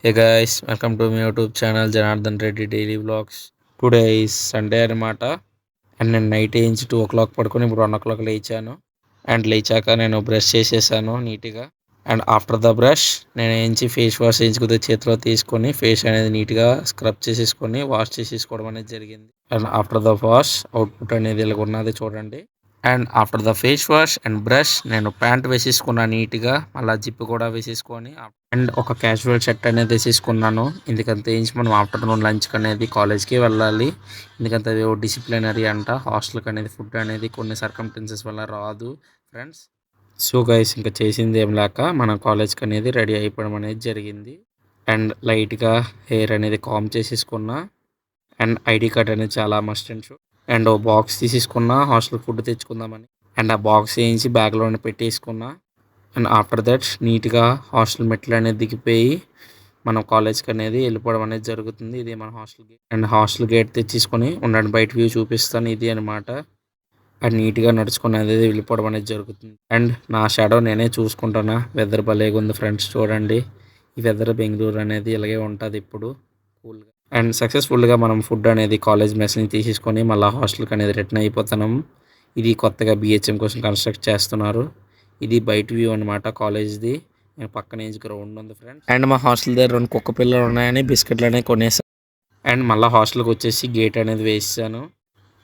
Hey guys, welcome to my YouTube channel Janardhan Reddy Daily Vlogs. Today is Sunday అనమాట. And నేను night నుంచి 2 o'clock పడుకొని ఇప్పుడు 1 o'clock లేచాను. అండ్ లేచాక నేను బ్రష్ చేసేసాను నీట్గా. అండ్ ఆఫ్టర్ ద బ్రష్ నేను ఏంచి ఫేస్ వాష్ చేయించుకుంటే చేతిలో తీసుకొని ఫేస్ అనేది నీట్గా స్క్రబ్ చేసేసుకొని వాష్ చేసేసుకోవడం అనేది జరిగింది. And after the wash output అనేది ఇలా ఉన్నది చూడండి. And after the face wash and brush నేను ప్యాంట్ వేసేసుకున్నా నీట్గా, మళ్ళీ జిప్ కూడా వేసేసుకొని అండ్ ఒక క్యాజువల్ షర్ట్ అనేది వేసేసుకున్నాను. ఎందుకంటే మనం ఆఫ్టర్నూన్ లంచ్కి అనేది కాలేజ్కి వెళ్ళాలి. ఎందుకంటే అది డిసిప్లినరీ అంట. హాస్టల్కి అనేది ఫుడ్ అనేది కొన్ని సర్కమ్స్టెన్సెస్ వల్ల రాదు ఫ్రెండ్స్. సో గైస్ ఇంకా చేసింది ఏం లేక మన కాలేజ్కి అనేది రెడీ అయిపోవడం అనేది జరిగింది. అండ్ లైట్గా హెయిర్ అనేది కామ్ చేసేసుకున్నా. అండ్ ఐడి కార్డ్ అనేది చాలా మస్ట్ అండ్ షుడ్. అండ్ ఓ బాక్స్ తీసేసుకున్నా హాస్టల్ ఫుడ్ తెచ్చుకుందామని. అండ్ ఆ బాక్స్ వేయించి బ్యాగ్లోనే పెట్టేసుకున్నా. అండ్ ఆఫ్టర్ దట్ నీట్గా హాస్టల్ మెట్లు అనేది దిగిపోయి మనం కాలేజ్కి అనేది వెళ్ళిపోవడం అనేది జరుగుతుంది. ఇది మన hostel gate. And hostel gate తెచ్చేసుకొని ఉండండి బయట వ్యూ చూపిస్తాను ఇది అనమాట. అండ్ నీట్గా నడుచుకుని అనేది వెళ్ళిపోవడం అనేది జరుగుతుంది. అండ్ నా షాడో నేనే చూసుకుంటున్నా. వెదర్ భలేగా ఉంది ఫ్రెండ్స్ చూడండి. ఈ వెదర్ బెంగళూరు అనేది ఇలాగే ఉంటుంది ఇప్పుడు కూల్గా. అండ్ సక్సెస్ఫుల్గా మనం ఫుడ్ అనేది కాలేజ్ మెస్ని తీసేసుకొని మళ్ళీ హాస్టల్కి అనేది రిటర్న్ అయిపోతున్నాం. ఇది కొత్తగా బిహెచ్ఎం కోసం కన్స్ట్రక్ట్ చేస్తున్నారు. ఇది బయట వ్యూ అనమాట కాలేజ్ది. పక్కన ఏజ్ గ్రౌండ్ ఉంది ఫ్రెండ్స్. అండ్ మా హాస్టల్ దగ్గర 2 కుక్క పిల్లలు ఉన్నాయని బిస్కెట్లు అనేవి కొనేసాను. అండ్ మళ్ళీ హాస్టల్కి వచ్చేసి గేట్ అనేది వేసాను.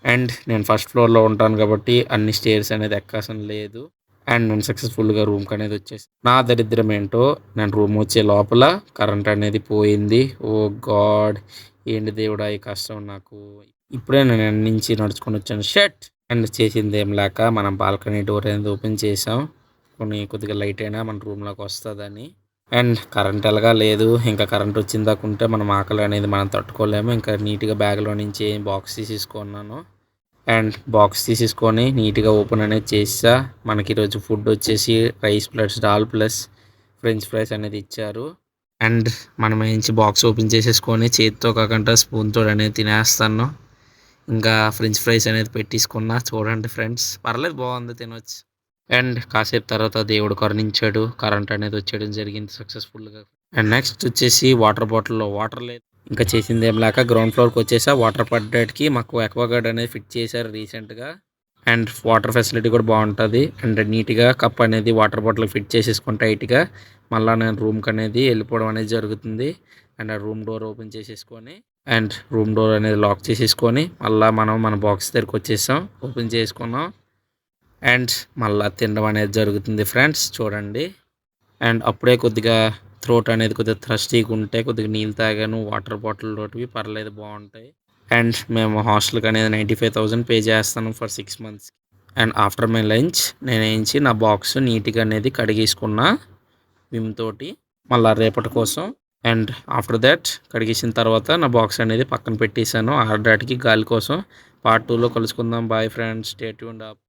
అండ్ నేను ఫస్ట్ ఫ్లోర్లో ఉంటాను కాబట్టి అన్ని స్టేర్స్ అనేది ఎక్కాల్సిన లేదు. అండ్ నేను సక్సెస్ఫుల్గా రూమ్కి అనేది వచ్చేసి నా దరిద్రం ఏంటో నేను రూమ్ వచ్చే లోపల కరెంట్ అనేది పోయింది. ఓ గాడ్, ఏంటి దేవుడా ఈ కష్టం నాకు. ఇప్పుడే నేను ఎండ్ నుంచి నడుచుకొని వచ్చాను షట్. అండ్ చేసింది ఏం లేక మనం బాల్కనీ డోర్ అనేది ఓపెన్ చేసాం. కొద్దిగా లైట్ అయినా మన రూమ్లోకి వస్తుందని. అండ్ కరెంట్ ఎలాగా లేదు. ఇంకా కరెంట్ వచ్చిందాకుంటే మనం ఆకలి అనేది మనం తట్టుకోలేము. ఇంకా నీట్గా బ్యాగ్లో నుంచి బాక్స్ తీసేసుకున్నాను. అండ్ బాక్స్ తీసేసుకొని నీట్గా ఓపెన్ అనేది చేసా. మనకి ఈరోజు ఫుడ్ వచ్చేసి rice plus dal plus French fries అనేది ఇచ్చారు. అండ్ మనం ఏంచి బాక్స్ ఓపెన్ చేసేసుకొని చేతితో కాకుండా స్పూన్తో అనేది తినేస్తాను. ఇంకా ఫ్రెంచ్ ఫ్రైస్ అనేది పెట్టేసుకున్నా చూడండి ఫ్రెండ్స్, పర్లేదు బాగుంది, తినవచ్చు. అండ్ కాసేపు తర్వాత దేవుడు కరుణించాడు, కరెంట్ అనేది వచ్చేయడం జరిగింది సక్సెస్ఫుల్గా. అండ్ నెక్స్ట్ వచ్చేసి వాటర్ బాటిల్లో వాటర్ లేదు. ఇంకా చేసింది ఏం లేక గ్రౌండ్ ఫ్లోర్కి వచ్చేసా. వాటర్ పడ్డానికి మాకు ఎక్వాగార్డ్ అనేది ఫిట్ చేశారు రీసెంట్గా. అండ్ వాటర్ ఫెసిలిటీ కూడా బాగుంటుంది. అండ్ నీట్గా కప్ అనేది వాటర్ బాటిల్ ఫిట్ చేసేసుకుంటే టైట్గా మళ్ళీ నేను రూమ్కి అనేది వెళ్ళిపోవడం అనేది జరుగుతుంది. అండ్ ఆ రూమ్ డోర్ ఓపెన్ చేసేసుకొని అండ్ రూమ్ డోర్ అనేది లాక్ చేసేసుకొని మళ్ళీ మనం మన బాక్స్ దగ్గరికి వచ్చేసాం, ఓపెన్ చేసుకున్నాం. అండ్ మళ్ళీ తినడం అనేది జరుగుతుంది ఫ్రెండ్స్ చూడండి. అండ్ అప్పుడే కొద్దిగా థ్రోట్ అనేది కొద్దిగా థ్రస్టీగా ఉంటే కొద్దిగా నీళ్ళు తాగాను. వాటర్ బాటిల్ తోటివి పర్లేదు బాగుంటాయి. అండ్ మేము హాస్టల్కి అనేది 95,000 పే చేస్తాను for 6 months. And after my lunch నేను ఏంచి నా బాక్స్ నీట్గా అనేది కడిగేసుకున్నా విమ్ తోటి మళ్ళీ రేపటి కోసం. అండ్ ఆఫ్టర్ దట్ కడిగేసిన తర్వాత నా బాక్స్ అనేది పక్కన పెట్టేశాను ఆరడానికి గాలి కోసం. పార్ట్ 2లో కలుసుకుందాం. Bye friends, stay tuned up.